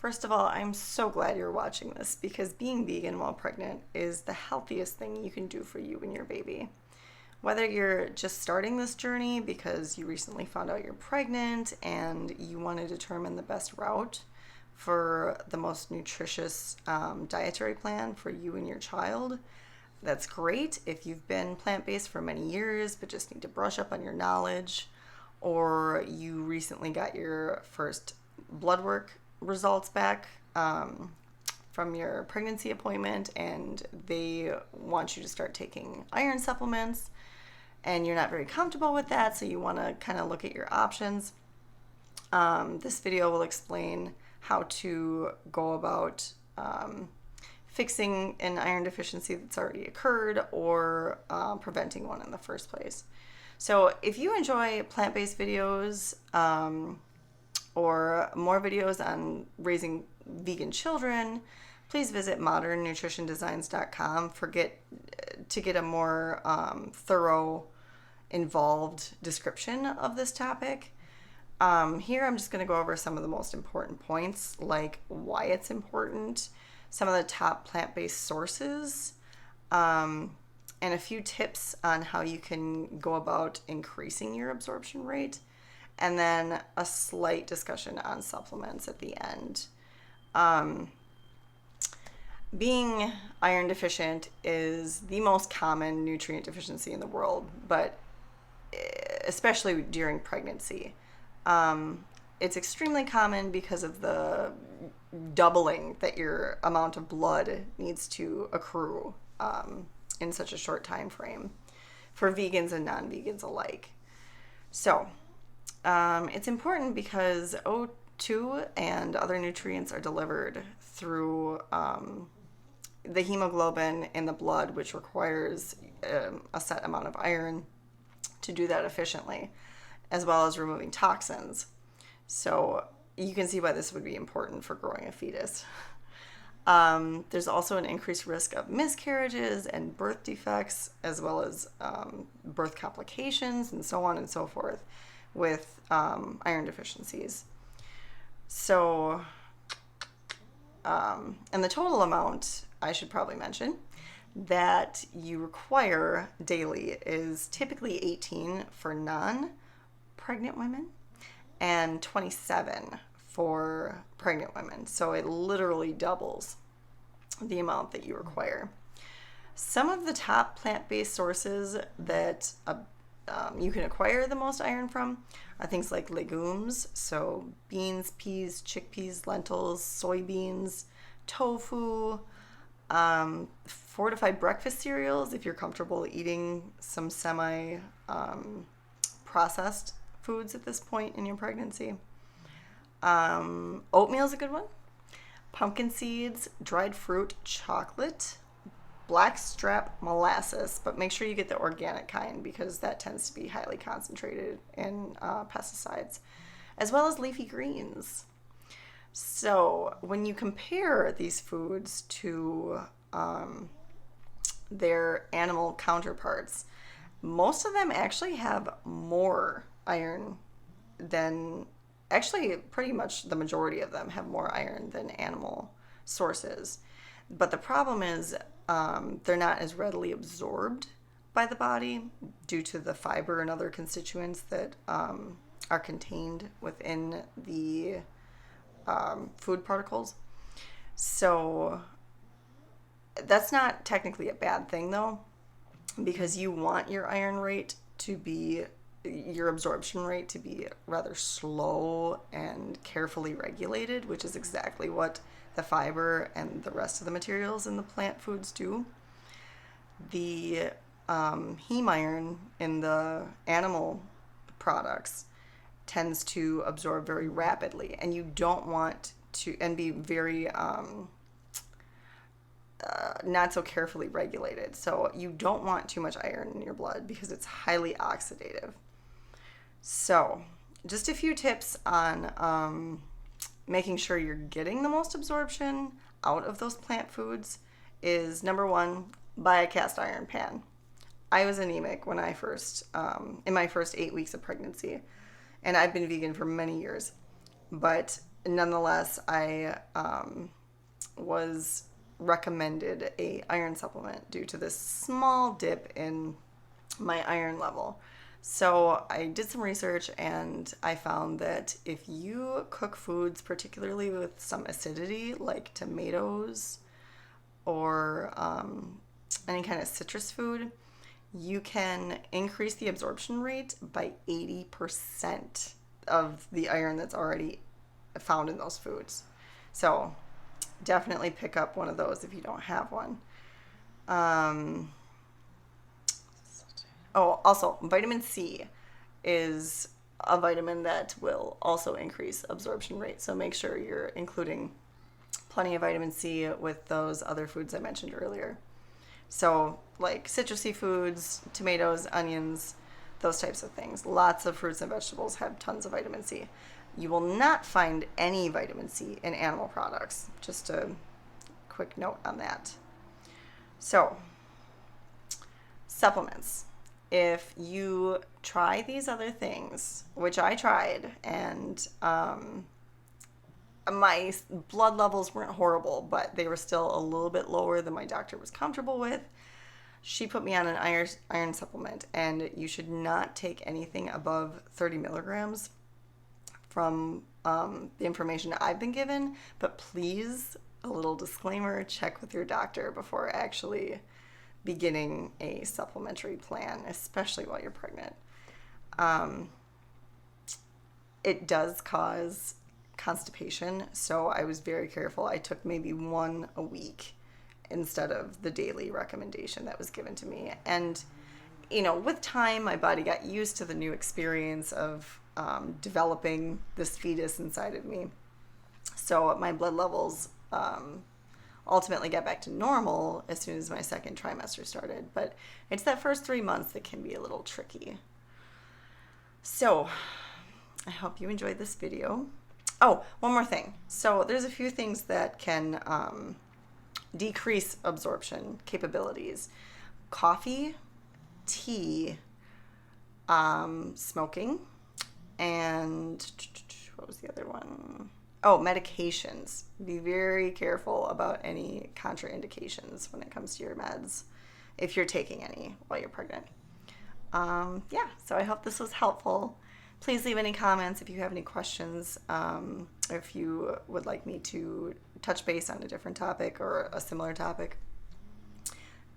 First of all, I'm so glad you're watching this because being vegan while pregnant is the healthiest thing you can do for you and your baby. Whether you're just starting this journey because you recently found out you're pregnant and you want to determine the best route for the most nutritious dietary plan for you and your child, that's great. If you've been plant-based for many years but just need to brush up on your knowledge, or you recently got your first blood work results back from your pregnancy appointment and they want you to start taking iron supplements and you're not very comfortable with that, so you want to kind of look at your options. This video will explain how to go about fixing an iron deficiency that's already occurred or preventing one in the first place. So if you enjoy plant-based videos or more videos on raising vegan children, please visit modernnutritiondesigns.com to get a more thorough, involved description of this topic. Here I'm just going to go over some of the most important points, like why it's important, some of the top plant-based sources, and a few tips on how you can go about increasing your absorption rate, and then a slight discussion on supplements at the end. Being iron deficient is the most common nutrient deficiency in the world, but especially during pregnancy. It's extremely common because of the doubling that your amount of blood needs to accrue in such a short time frame for vegans and non-vegans alike. So it's important because O2 and other nutrients are delivered through the hemoglobin in the blood, which requires a set amount of iron to do that efficiently, as well as removing toxins. So you can see why this would be important for growing a fetus. There's also an increased risk of miscarriages and birth defects, as well as birth complications and so on and so forth with iron deficiencies. So, and the total amount, I should probably mention, that you require daily is typically 18 for non-pregnant women and 27 for pregnant women. So it literally doubles the amount that you require. Some of the top plant-based sources that you can acquire the most iron from are things like legumes, so beans, peas, chickpeas, lentils, soybeans, tofu, fortified breakfast cereals if you're comfortable eating some processed foods at this point in your pregnancy. Oatmeal is a good one. Pumpkin seeds, dried fruit, chocolate, blackstrap molasses, but make sure you get the organic kind because that tends to be highly concentrated in pesticides, as well as leafy greens. So when you compare these foods to their animal counterparts, most of them actually have more iron than, actually pretty much the majority of them have more iron than animal sources. But the problem is they're not as readily absorbed by the body due to the fiber and other constituents that are contained within the food particles. So that's not technically a bad thing though, because you want your iron rate to be, your absorption rate to be rather slow and carefully regulated, which is exactly what the fiber and the rest of the materials in the plant foods do. The heme iron in the animal products tends to absorb very rapidly, and you don't want to, and be very not so carefully regulated. So you don't want too much iron in your blood because it's highly oxidative. So just a few tips on making sure you're getting the most absorption out of those plant foods is, number one, buy a cast iron pan. I was anemic when I first, in my first 8 weeks of pregnancy, and I've been vegan for many years. But nonetheless, I was recommended a iron supplement due to this small dip in my iron level. So I did some research and I found that if you cook foods, particularly with some acidity, like tomatoes or any kind of citrus food, you can increase the absorption rate by 80% of the iron that's already found in those foods. So definitely pick up one of those if you don't have one. Also, vitamin C is a vitamin that will also increase absorption rate. So make sure you're including plenty of vitamin C with those other foods I mentioned earlier. So like citrusy foods, tomatoes, onions, those types of things. Lots of fruits and vegetables have tons of vitamin C. You will not find any vitamin C in animal products. Just a quick note on that. So, supplements. If you try these other things, which I tried, and my blood levels weren't horrible, but they were still a little bit lower than my doctor was comfortable with. She put me on an iron supplement, and you should not take anything above 30 milligrams from the information I've been given. But please, a little disclaimer, check with your doctor before actually beginning a supplementary plan, especially while you're pregnant. It does cause constipation, so I was very careful. I took maybe one a week instead of the daily recommendation that was given to me. And, with time, my body got used to the new experience of developing this fetus inside of me. So my blood levels ultimately got back to normal as soon as my second trimester started. But it's that first 3 months that can be a little tricky. So I hope you enjoyed this video. Oh, one more thing. So there's a few things that can decrease absorption capabilities. Coffee, tea, smoking, and what was the other one? Oh, medications. Be very careful about any contraindications when it comes to your meds, if you're taking any while you're pregnant. So I hope this was helpful. Please leave any comments if you have any questions, or if you would like me to touch base on a different topic or a similar topic.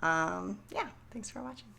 Thanks for watching.